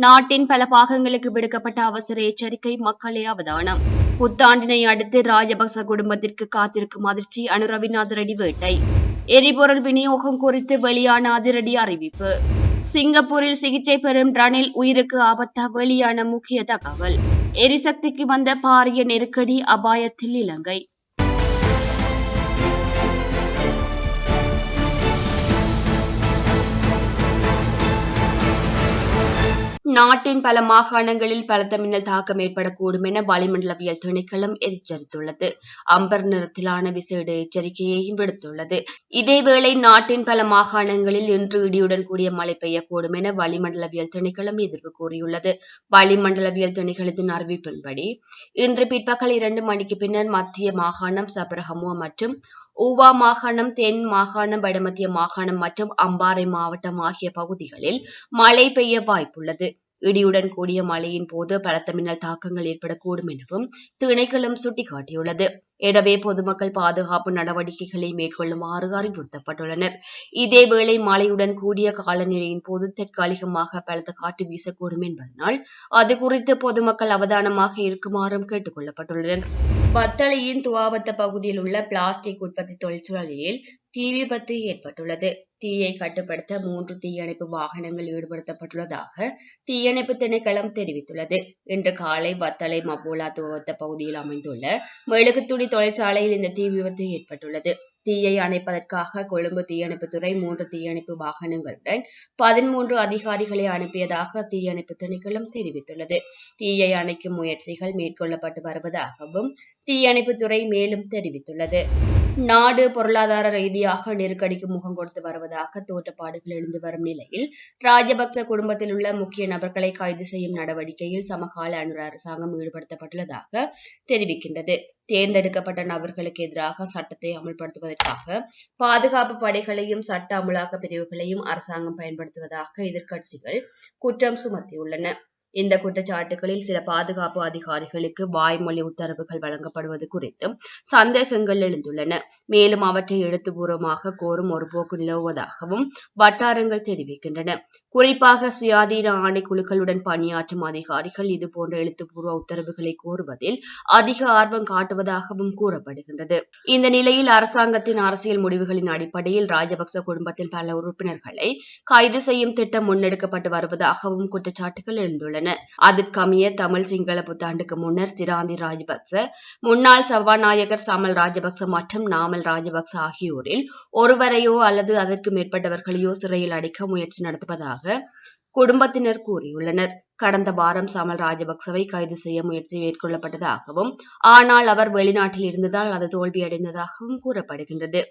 நாட்டின் பல பாகங்களுக்கு விடுக்கப்பட்ட அவசர எச்சரிக்கை. மக்களே அவதானம். புத்தாண்டினை அடுத்து ராஜபக்ச குடும்பத்திற்கு காத்திருக்கும் அதிர்ச்சி. அனு ரவிநாத் ரெட்டி வேட்டை. எரிபொருள் விநியோகம் குறித்து வெளியான அதிரடி அறிவிப்பு. சிங்கப்பூரில் சிகிச்சை பெறும் ரணில் உயிருக்கு ஆபத்தா? வெளியான முக்கிய தகவல். எரிசக்திக்கு வந்த பாரிய நெருக்கடி. அபாயத்தில் இலங்கை. நாட்டின் பல மாகாணங்களில் பலத்த மின்னல் தாக்கம் ஏற்படக்கூடும் என வளிமண்டலவியல் திணைக்களம் எச்சரித்துள்ளது. அம்பர் நிறத்திலான விசேட எச்சரிக்கையையும் விடுத்துள்ளது. இதேவேளை நாட்டின் பல மாகாணங்களில் இன்று இடியுடன் கூடிய மழை பெய்யக்கூடும் என வளிமண்டலவியல் திணைக்களம் எதிர்ப்பு கூறியுள்ளது. வளிமண்டலவியல் திணைக்களத்தின் அறிவிப்பின்படி இன்று பிற்பகல் 2 மணிக்கு பின்னர் மத்திய மாகாணம், சபரகமுவ மற்றும் ஊவா மாகாணம், தென் மாகாணம், வடமத்திய மாகாணம் மற்றும் அம்பாறை மாவட்டம் ஆகிய பகுதிகளில் மழை பெய்ய வாய்ப்புள்ளது. இடியுடன் கூடிய மழையின் போது பலத்த மின்னல் தாக்கங்கள் ஏற்படக்கூடும் எனவும் திணைக்களம் சுட்டிக்காட்டியுள்ளது. எனவே பொதுமக்கள் பாதுகாப்பு நடவடிக்கைகளை மேற்கொள்ளுமாறு அறிவுறுத்தப்பட்டுள்ளனர். இதேவேளை மழையுடன் கூடிய காலநிலையின் போது தற்காலிகமாக பலத்த காற்று வீசக்கூடும் என்பதனால் அது குறித்து பொதுமக்கள் அவதானமாக இருக்குமாறும் கேட்டுக் கொள்ளப்பட்டுள்ளனர். வத்தளையின் துவாவத்த பகுதியில் உள்ள பிளாஸ்டிக் உற்பத்தி தொழிற்சாலையில் தீ விபத்து ஏற்பட்டுள்ளது. தீயை கட்டுப்படுத்த 3 தீயணைப்பு வாகனங்கள் ஈடுபடுத்தப்பட்டுள்ளதாக தீயணைப்பு திணைக்களம் தெரிவித்துள்ளது. இன்று காலை வத்தளை மபோலா துவத்த பகுதியில் அமைந்துள்ள மெழுகுத்துணி தொழிற்சாலையில் இந்த தீ விபத்து ஏற்பட்டுள்ளது. தீயை அணைப்பதற்காக கொழும்பு தீயணைப்புத்துறை 3 தீயணைப்பு வாகனங்களுடன் 13 அதிகாரிகளை அனுப்பியதாக தீயணைப்பு திணைக்களம் தெரிவித்துள்ளது. தீயை அணைக்கும் முயற்சிகள் மேற்கொள்ளப்பட்டு வருவதாகவும் தீயணைப்புத்துறை மேலும் தெரிவித்துள்ளது. நாடு பொருளாதார ரீதியாக நெருக்கடிக்கு முகம் கொடுத்து வருவதாக தோற்றப்பாடுகள் எழுந்து வரும் நிலையில் ராஜபக்ச குடும்பத்தில் உள்ள முக்கிய நபர்களை கைது செய்யும் நடவடிக்கையில் சமகால அனுர அரசாங்கம் ஈடுபடுத்தப்பட்டுள்ளதாக தெரிவிக்கின்றது. தேர்ந்தெடுக்கப்பட்ட நபர்களுக்கு எதிராக சட்டத்தை அமல்படுத்துவதற்காக பாதுகாப்பு படைகளையும் சட்ட அமலாக்க பிரிவுகளையும் அரசாங்கம் பயன்படுத்துவதாக எதிர்க்கட்சிகள் குற்றம் சுமத்தியுள்ளன. இந்த குற்றச்சாட்டுகளில் சில பாதுகாப்பு அதிகாரிகளுக்கு வாய்மொழி உத்தரவுகள் வழங்கப்படுவது குறித்தும் சந்தேகங்கள் எழுந்துள்ளன. மேலும் அவற்றை எழுத்துப்பூர்வமாக கோரும் ஒரு போக்கு நிலவுவதாகவும் வட்டாரங்கள் தெரிவிக்கின்றன. குறிப்பாக சுயாதீன ஆணைக்குழுக்களுடன் பணியாற்றும் அதிகாரிகள் இதுபோன்ற எழுத்துப்பூர்வ உத்தரவுகளை கோருவதில் அதிக ஆர்வம் காட்டுவதாகவும் கூறப்படுகின்றது. இந்த நிலையில் அரசாங்கத்தின் அரசியல் முடிவுகளின் அடிப்படையில் ராஜபக்ச குடும்பத்தின் பல உறுப்பினர்களை கைது செய்யும் திட்டம் முன்னெடுக்கப்பட்டு வருவதாகவும் குற்றச்சாட்டுகள் எழுந்துள்ளன. அதற்கமைய தமிழ் சிங்கள புத்தாண்டுக்கு முன்னர் சிராந்தி ராஜபக்ச, முன்னாள் சபாநாயகர் சமல் ராஜபக்ச மற்றும் நாமல் ராஜபக்ச ஆகியோரில் ஒருவரையோ அல்லது அதற்கு மேற்பட்டவர்களையோ சிறையில் அடைக்க முயற்சி நடத்துவதாக குடும்பத்தினர் கூறியுள்ளனர். கடந்த வாரம் சமல் ராஜபக்சவை கைது செய்ய முயற்சி மேற்கொள்ளப்பட்டதாகவும் ஆனால் அவர் வெளிநாட்டில் இருந்ததால் அது தோல்வியடைந்ததாகவும் கூறப்படுகின்றது.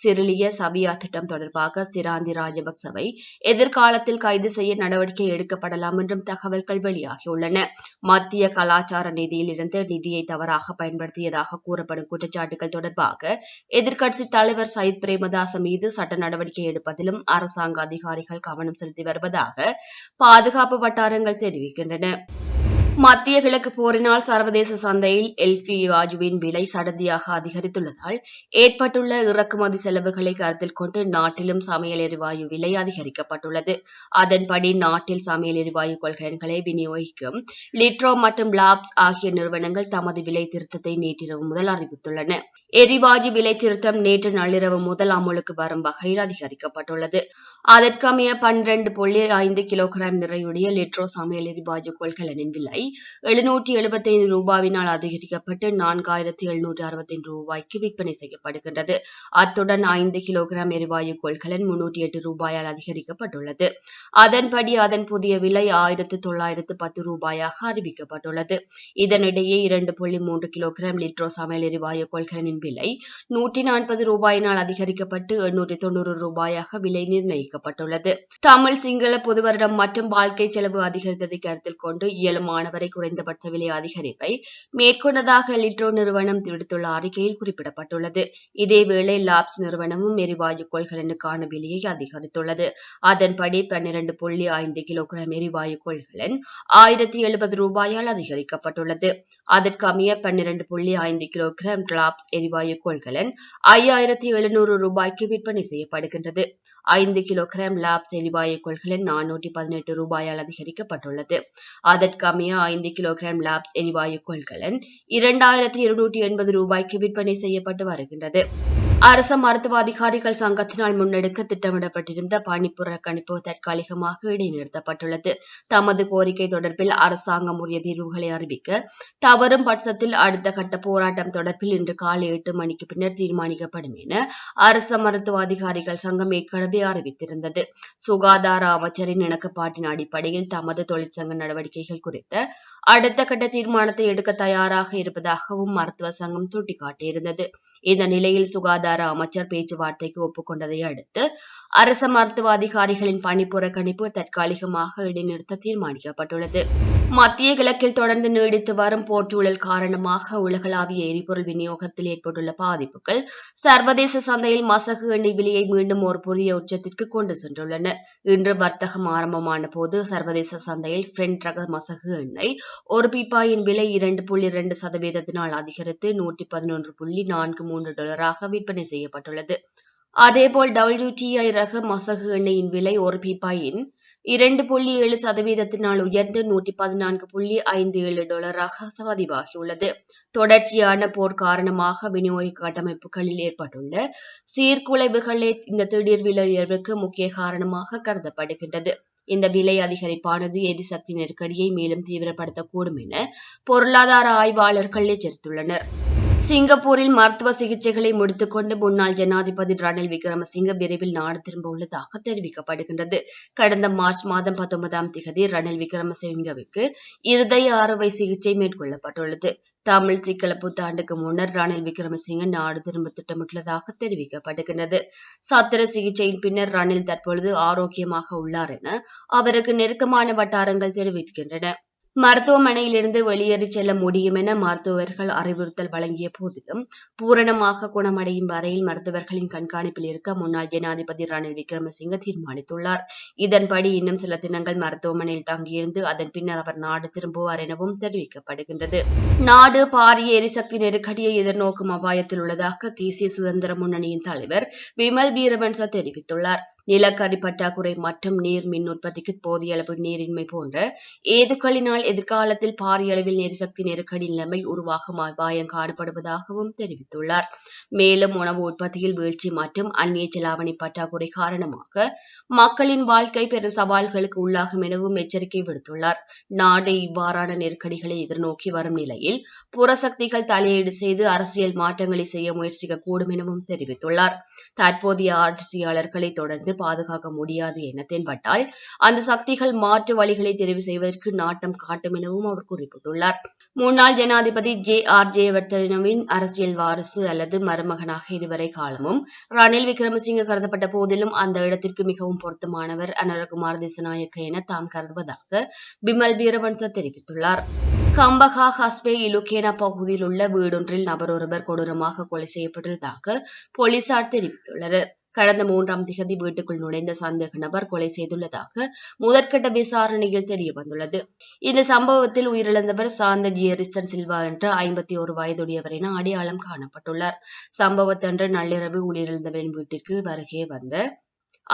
சிறிலிய சபியா திட்டம் தொடர்பாக சிராந்தி ராஜபக்சவை எதிர்காலத்தில் கைது செய்ய நடவடிக்கை எடுக்கப்படலாம் என்றும் தகவல்கள் வெளியாகியுள்ளன. மத்திய கலாச்சார நிதியில் இருந்து நிதியை தவறாக பயன்படுத்தியதாக கூறப்படும் குற்றச்சாட்டுகள் தொடர்பாக எதிர்க்கட்சித் தலைவர் சயித் பிரேமதாச மீது சட்ட நடவடிக்கை எடுப்பதிலும் அரசாங்க அதிகாரிகள் கவனம் செலுத்தி வருவதாக பாதுகாப்பு வட்டாரங்கள் தெரிவிக்கின்றன. மத்திய கிழக்கு போரினால் சர்வதேச சந்தையில் எல்பி வாயுவின் விலை சடதியாக அதிகரித்துள்ளதால் ஏற்பட்டுள்ள இறக்குமதி செலவுகளை கருத்தில் கொண்டு நாட்டிலும் சமையல் எரிவாயு விலை அதிகரிக்கப்பட்டுள்ளது. அதன்படி நாட்டில் சமையல் எரிவாயு கொள்கலன்களை விநியோகிக்கும் லிட்ரோ மற்றும் லாப்ஸ் ஆகிய நிறுவனங்கள் தமது விலை திருத்தத்தை நேற்றிரவு முதல் அறிவித்துள்ளன. எரிவாயு விலை திருத்தம் நேற்று நள்ளிரவு முதல் அமலுக்கு வரும் வகையில் அதிகரிக்கப்பட்டுள்ளது. அதற்கமைய 12.5 கிலோகிராம் நிறையுடைய லிட்ரோ சமையல் எரிவாயு கொள்கலனின் விலை ரூபாவினால் அதிகரிக்கப்பட்டு 4765 ரூபாய்க்கு விற்பனை செய்யப்படுகின்றது. அத்துடன் 5 கிலோகிராம் எரிவாயு கொள்கலன் 308 ரூபாயால் அதிகரிக்கப்பட்டுள்ளது. அதன்படி அதன் புதிய விலை 1910 ரூபாயாக அறிவிக்கப்பட்டுள்ளது. இதனிடையே 2.3 கிலோகிராம் லிட்ரோ சமையல் எரிவாயு கொள்கலனின் விலை 140 ரூபாயினால் அதிகரிக்கப்பட்டு 890 ரூபாயாக விலை நிர்ணயிக்கப்பட்டுள்ளது. தமிழ் சிங்கள புது வருடம் மற்றும் வாழ்க்கை செலவு அதிகரித்ததை கருத்தில் கொண்டு இயலுமானவரை குறைந்தபட்ச விலை அதிகரிப்பை மேற்கொண்டதாக லிட்ரோ நிறுவனம் விடுத்துள்ள அறிக்கையில் குறிப்பிடப்பட்டுள்ளது. இதேவேளை லாப்ஸ் நிறுவனமும் எரிவாயு கொள்கலனுக்கான விலையை அதிகரித்துள்ளது. அதன்படி 12.5 கிலோகிராம் எரிவாயு கொள்கலன் 1070 ரூபாயால் அதிகரிக்கப்பட்டுள்ளது. அதற்கமைய 12.5 கிலோகிராம் லாப்ஸ் எரிவாயு கொள்கலன் 5700 ரூபாய்க்கு விற்பனை செய்யப்படுகின்றது. 5 கிலோகிராம் லாப்ஸ் எரிவாயு கொள்கலன் 418 ரூபாயால் அதிகரிக்கப்பட்டுள்ளது. அதற்கமைய 5 கிலோகிராம் லாப்ஸ் எரிவாயு கொள்கலன் 2280 ரூபாய்க்கு விற்பனை செய்யப்பட்டு வருகின்றது. அரச மருத்துவ அதிகாரிகள் சங்கத்தினால் முன்னெடுக்க திட்டமிடப்பட்டிருந்த பணி புறக்கணிப்பு தற்காலிகமாக இடைநிறுத்தப்பட்டுள்ளது. தமது கோரிக்கை தொடர்பில் அரசாங்கம் உரிய தீர்வுகளை அறிவிக்க தவறும் பட்சத்தில் அடுத்த கட்ட போராட்டம் தொடர்பில் இன்று காலை 8 மணிக்கு பின்னர் தீர்மானிக்கப்படும் என அரச மருத்துவ அதிகாரிகள் சங்கம் ஏற்கனவே அறிவித்திருந்தது. சுகாதார அமைச்சரின் இணக்கப்பாட்டின் அடிப்படையில் தமது தொழிற்சங்க நடவடிக்கைகள் குறித்த அடுத்த கட்ட தீர்மானத்தை எடுக்க தயாராக இருப்பதாகவும் மருத்துவ சங்கம் சுட்டிக்காட்டியிருந்தது. இந்த நிலையில் சுகாதார அமைச்சர் பேச்சுவார்த்தைக்கு ஒப்புக்கொண்டதை அடுத்து அரச மருத்துவ அதிகாரிகளின் பணி புறக்கணிப்பு தற்காலிகமாக இடைநிறுத்த தீர்மானிக்கப்பட்டுள்ளது. மத்திய கிழக்கில் தொடர்ந்து நீடித்து வரும் போர்ச்சூழல் காரணமாக உலகளாவிய எரிபொருள் விநியோகத்தில் ஏற்பட்டுள்ள பாதிப்புகள் சர்வதேச சந்தையில் மசகு எண்ணெய் விலையை மீண்டும் ஒரு புதிய உச்சத்திற்கு கொண்டு சென்றுள்ளன. இன்று வர்த்தகம் ஆரம்பமான போது சர்வதேச சந்தையில் பிரெண்ட் ரக மசகு எண்ணெய் ஒரு பீப்பாயின் விலை 2.2% அதிகரித்து $111.43 விற்பனை செய்யப்பட்டுள்ளது. அதேபோல் WTI ரக மசகு எண்ணெயின் விலை ஒரு பீப்பாயின் 2.7% உயர்ந்து $114.57 பதிவாகியுள்ளது. தொடர்ச்சியான போர் காரணமாக விநியோக கட்டமைப்புகளில் ஏற்பட்டுள்ள சீர்குலைவுகளே இந்த திடீர் விலை உயர்வுக்கு முக்கிய காரணமாக கருதப்படுகின்றது. இந்த விலை அதிகரிப்பானது எரிசக்தி நெருக்கடியை மேலும் தீவிரப்படுத்தக்கூடும் என பொருளாதார ஆய்வாளர்கள் எச்சரித்துள்ளனர். சிங்கப்பூரில் மருத்துவ சிகிச்சைகளை முடித்துக்கொண்டு முன்னாள் ஜனாதிபதி ரணில் விக்ரமசிங்க விரைவில் நாடு திரும்ப உள்ளதாக தெரிவிக்கப்படுகின்றது. கடந்த மார்ச் மாதம் 19 ரணில் விக்ரமசிங்கவுக்கு இருதய அறுவை சிகிச்சை மேற்கொள்ளப்பட்டுள்ளது. தமிழ் சிங்கள புத்தாண்டுக்கு முன்னர் ரணில் விக்ரமசிங்க நாடு திரும்ப திட்டமிட்டுள்ளதாக தெரிவிக்கப்படுகின்றது. சத்திர சிகிச்சையின் பின்னர் ரணில் தற்பொழுது ஆரோக்கியமாக உள்ளார் என அவருக்கு நெருக்கமான வட்டாரங்கள் தெரிவிக்கின்றன. மருத்துவமனையிலிருந்து வெளியேறி செல்ல முடியும் என மருத்துவர்கள் அறிவுறுத்தல் வழங்கிய போதிலும் பூரணமாக குணமடையும் வரையில் மருத்துவர்களின் கண்காணிப்பில் இருக்க முன்னாள் ஜனாதிபதி ரணில் விக்ரமசிங்க தீர்மானித்துள்ளார். இதன்படி இன்னும் சில தினங்கள் மருத்துவமனையில் தங்கியிருந்து அதன் பின்னர் அவர் நாடு திரும்புவார் எனவும் தெரிவிக்கப்படுகின்றது. நாடு பாரிய எரிசக்தி நெருக்கடியை எதிர்நோக்கும் அபாயத்தில் உள்ளதாக தேசிய சுதந்திர முன்னணியின் தலைவர் விமல் வீரவன்ச தெரிவித்துள்ளார். நிலக்கரி பற்றாக்குறை மற்றும் நீர் மின் உற்பத்திக்கு போதிய அளவு நீரின்மை போன்ற ஏதுக்களினால் எதிர்காலத்தில் பாரிய அளவில் எரிசக்தி நெருக்கடி நிலைமை உருவாகும் அபாயம் காணப்படுவதாகவும் தெரிவித்துள்ளார். மேலும் உணவு உற்பத்தியில் வீழ்ச்சி மற்றும் அந்நிய செலாவணி பற்றாக்குறை காரணமாக மக்களின் வாழ்க்கை பெரும் சவால்களுக்கு உள்ளாகும் எனவும் எச்சரிக்கை விடுத்துள்ளார். நாடு இவ்வாறான நெருக்கடிகளை எதிர்நோக்கி வரும் நிலையில் புறசக்திகள் தலையீடு செய்து அரசியல் மாற்றங்களை செய்ய முயற்சிக்கக்கூடும் எனவும் தெரிவித்துள்ளார். தற்போதைய ஆட்சியாளர்களை தொடர்ந்து பாதுகாக்க முடியாது என தென்பட்டால் அந்த சக்திகள் மாற்று வழிகளை தெரிவு செய்வதற்கு நாட்டம் காட்டும் எனவும் அவர் குறிப்பிட்டுள்ளார். முன்னாள் ஜனாதிபதி JR ஜெயவர்தனவின் அரசியல் வாரிசு அல்லது மருமகனாக இதுவரை காலமும் ரணில் விக்ரமசிங்க கருதப்பட்ட போதிலும் அந்த இடத்திற்கு மிகவும் பொருத்தமானவர் அனுரகுமார் திசாநாயக்க என தாம் கருதுவதாக பிமல் வீரவன்ச தெரிவித்துள்ளார். கம்பகா ஹஸ்பே இலுக்கேனா பகுதியில் உள்ள வீடொன்றில் நபர் ஒருவர் கொடூரமாக கொலை செய்யப்பட்டதாக போலீசார் தெரிவித்துள்ளனர். கடந்த 3 வீட்டுக்குள் நுழைந்த சந்தேக நபர் கொலை செய்துள்ளதாக முதற்கட்ட விசாரணையில் தெரியவந்துள்ளது. இந்த சம்பவத்தில் உயிரிழந்தவர் சாந்த ஜியரிசன் சில்வா என்ற 51 வயதுடையவர் என அடையாளம் காணப்பட்டுள்ளார். சம்பவத்தன்று நள்ளிரவு உயிரிழந்தவரின் வீட்டிற்கு வருகே வந்த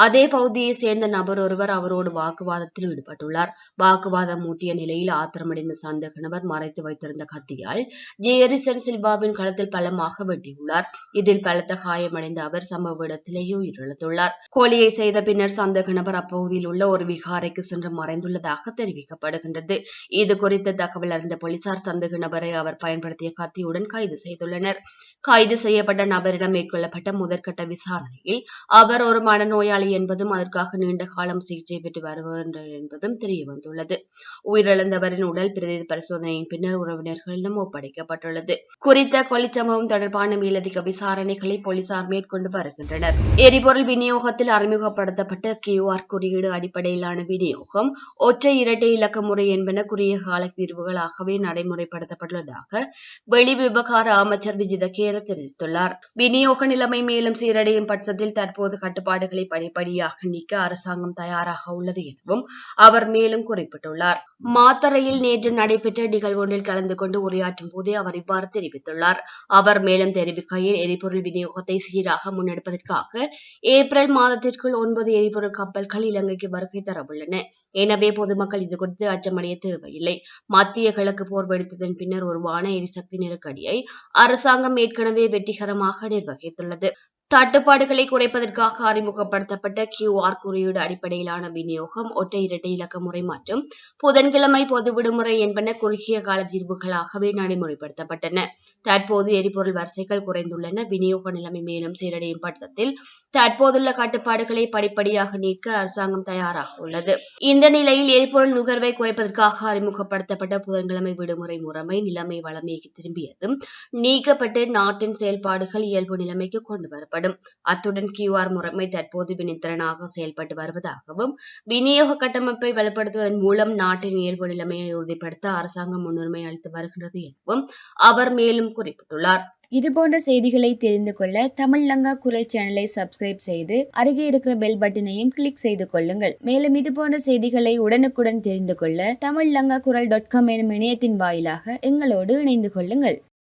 அதே பகுதியை சேர்ந்த நபர் ஒருவர் அவரோடு வாக்குவாதத்தில் ஈடுபட்டுள்ளார். வாக்குவாதம் மூட்டிய நிலையில் ஆத்திரமடைந்த சந்தேக நபர் மறைத்து வைத்திருந்த கத்தியால் ஜெயரிசன் சில்வாவின் களத்தில் பலமாக வெட்டியுள்ளார். இதில் பலத்த காயமடைந்த அவர் சம்பவ இடத்திலேயே உயிரிழந்துள்ளார். கொலையை செய்த பின்னர் சந்தேக நபர் அப்பகுதியில் உள்ள ஒரு விகாரைக்கு சென்று மறைந்துள்ளதாக தெரிவிக்கப்படுகின்றது. இது குறித்த தகவல் அறிந்த போலீசார் சந்தேக நபரை அவர் பயன்படுத்திய கத்தியுடன் கைது செய்துள்ளனர். கைது செய்யப்பட்ட நபரிடம் மேற்கொள்ளப்பட்ட முதற்கட்ட விசாரணையில் அவர் ஒரு மனநோயாளி என்பதும் அதற்காக நீண்ட காலம் சிகிச்சை பெற்று வருகின்றார் என்பதும் தெரியவந்துள்ளது. உயிரிழந்தவரின் உடல் பிரேத பரிசோதனையின் பின்னர் உறவினர்களிடம் ஒப்படைக்கப்பட்டுள்ளது. குறித்த கொலை சம்பவம் தொடர்பான மேலதிக விசாரணைகளை போலீசார் மேற்கொண்டு வருகின்றனர். எரிபொருள் விநியோகத்தில் அறிமுகப்படுத்தப்பட்ட QR குறியீடு அடிப்படையிலான விநியோகம் ஒற்றை இரட்டை இலக்க முறை என்பன குறுகிய கால தீர்வுகளாகவே நடைமுறைப்படுத்தப்பட்டுள்ளதாக வெளிவிவகார அமைச்சர் விஜித கேர தெரிவித்துள்ளார். விநியோக நிலைமை மேலும் சீரடையும் பட்சத்தில் தற்போது கட்டுப்பாடுகளை படிப்படியாக நீக்க அரசாங்கம் தயாராக உள்ளது எனவும் அவர் மேலும் குறிப்பிட்டுள்ளார். மாத்தறையில் நேற்று நடைபெற்ற நிகழ்வொன்றில் கலந்து கொண்டு உரையாற்றும் போதே அவர் இவ்வாறு தெரிவித்துள்ளார். அவர் மேலும் தெரிவிக்கையில், எரிபொருள் விநியோகத்தை சீராக முன்னெடுப்பதற்காக ஏப்ரல் மாதத்திற்குள் 9 எரிபொருள் கப்பல்கள் இலங்கைக்கு வருகை தரவுள்ளன. எனவே பொதுமக்கள் இதுகுறித்து அச்சமடைய தேவையில்லை. மத்திய கிழக்கு போர் வெடித்ததன் பின்னர் உருவான எரிசக்தி நெருக்கடியை அரசாங்கம் ஏற்கனவே வெற்றிகரமாக நிர்வகித்துள்ளது. தட்டுப்பாடுகளை குறைப்பதற்காக அறிமுகப்படுத்தப்பட்ட QR குறியீடு அடிப்படையிலான விநியோகம், ஒற்றை இரட்டை இலக்க முறை மற்றும் புதன்கிழமை பொது விடுமுறை என்பன குறுகிய கால தீர்வுகளாகவே நடைமுறைப்படுத்தப்பட்டன. தற்போது எரிபொருள் வரிசைகள் குறைந்துள்ளன. விநியோக நிலைமை மேலும் சீரடையும் பட்சத்தில் தற்போதுள்ள கட்டுப்பாடுகளை படிப்படியாக நீக்க அரசாங்கம் தயாராக உள்ளது. இந்த நிலையில் எரிபொருள் நுகர்வை குறைப்பதற்காக அறிமுகப்படுத்தப்பட்ட புதன்கிழமை விடுமுறை முறைமை நிலைமை வளமைக்கு திரும்பியதும் நீக்கப்பட்டு நாட்டின் செயல்பாடுகள் இயல்பு நிலைமைக்கு கொண்டு வரப்படும். அத்துடன் QR முறைமை தற்போது வினைத்திறனாக செயல்பட்டு வருவதாகவும், விநியோக கட்டமைப்பை வலுப்படுத்துவதன் மூலம் நாட்டின் இயல்பு நிலைமையை உறுதிப்படுத்த அரசாங்கம் முன்னுரிமை அளித்து வருகிறது எனவும் அவர் மேலும் குறிப்பிட்டுள்ளார். இதுபோன்ற செய்திகளை தெரிந்து கொள்ள தமிழ் லங்கா குரல் சேனலை சப்ஸ்கிரைப் செய்து அருகே இருக்கிற பெல் பட்டனையும் கிளிக் செய்து கொள்ளுங்கள். மேலும் இதுபோன்ற செய்திகளை உடனுக்குடன் தெரிந்து கொள்ள தமிழ்லங்காகுரல்.com எனும் இணையத்தின் வாயிலாக எங்களோடு இணைந்து கொள்ளுங்கள்.